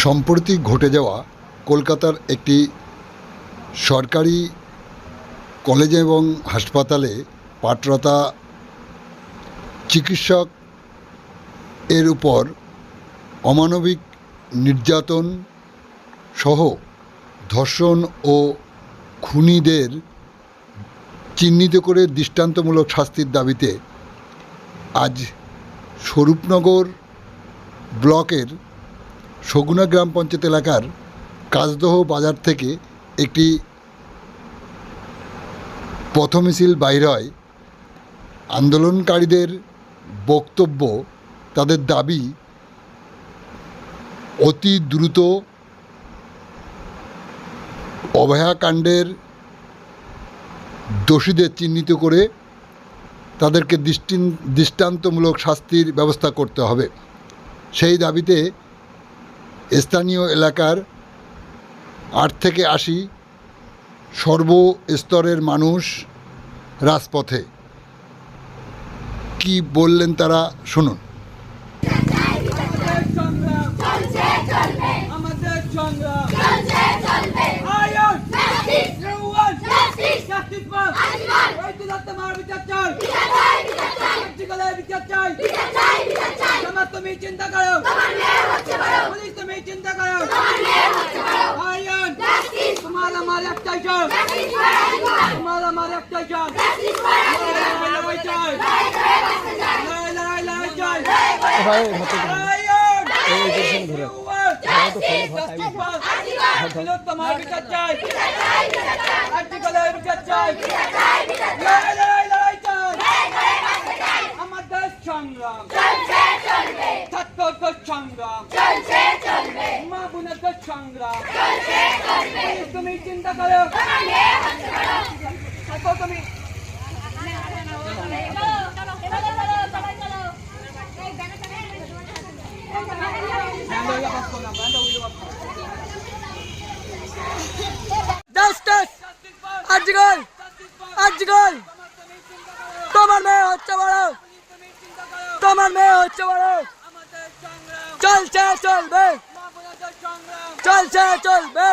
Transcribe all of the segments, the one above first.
সম্প্রতি ঘটে যাওয়া কলকাতার একটি সরকারি কলেজ এবং হাসপাতালে পাঠরতা চিকিৎসক এর উপর অমানবিক নির্যাতন সহ ধর্ষণ ও খুনিদের চিহ্নিত করে দৃষ্টান্তমূলক শাস্তির দাবিতে আজ স্বরূপনগর ব্লকের সগুনা গ্রাম পঞ্চায়েত এলাকার কাজদহ বাজার থেকে একটি পথ মিছিল বাইর হয়। আন্দোলনকারীদের বক্তব্য, তাদের দাবি অতি দ্রুত অভয়াকাণ্ডের দোষীদের চিহ্নিত করে তাদেরকে দৃষ্টান্তমূলক শাস্তির ব্যবস্থা করতে হবে। সেই দাবিতে স্থানীয় এলাকার 8 থেকে 80 সর্বস্তরের মানুষ রাজপথে। কি বললেন তারা শুনুন। তুমি চিন্তা করো, পুলিশ তুমি চিন্তা করো, তোমার আমার একটাই চাই, তোমার আমার একটাই চাই, লড়াই চাই, তোমার বিচার চাই, বিচার চাই, লড়াই চাই, আমাদের সংগ্রাম ছাত্রদের সংগ্রাম মা বোনদের সংগ্রাম। তুমি চিন্তা করো, তুমি আজকাল তোমার মেয়ে হচ্ছে বড়, তোমার মেয়ে হচ্ছে বড়, চলছে চলবে, চলছে চলবে,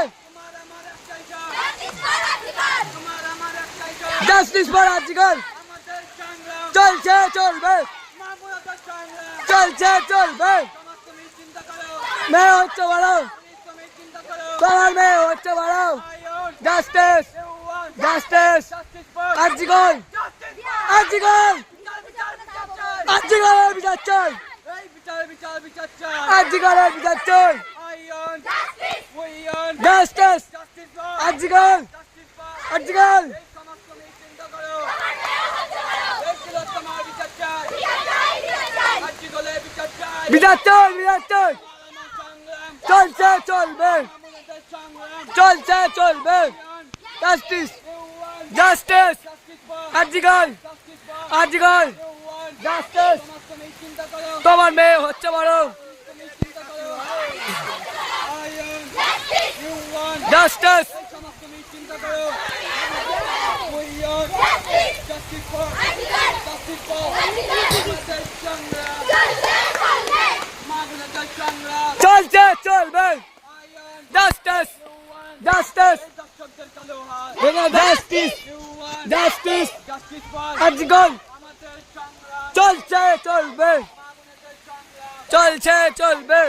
জাস্টিস ফর আজকাল, চলছে চলবে, চলছে চলবে, মেয়ে হচ্ছে বড়, তোমার মেয়ে হচ্ছে বড়, জাস্টিস জাস্টিস আজকাল, আজকাল আজকালের বিচার চাই, আজকালের বিচার চাই, জাস্টিস আজকাল, আজকাল বিচার চাই, বিচার চাই, চলছে চলবে, চলছে চলবে, জাস্টিস জাস্টিস আজকাল, আজকাল জাস্টিস, তোমার মেয়ে হচ্ছে বড়, জাস্টিস চলছে চলবে, জাস্টিস জাস্টিস জাস্টিস জাস্টিস আজকাল, চলছে চলবে, চলছে চলবে।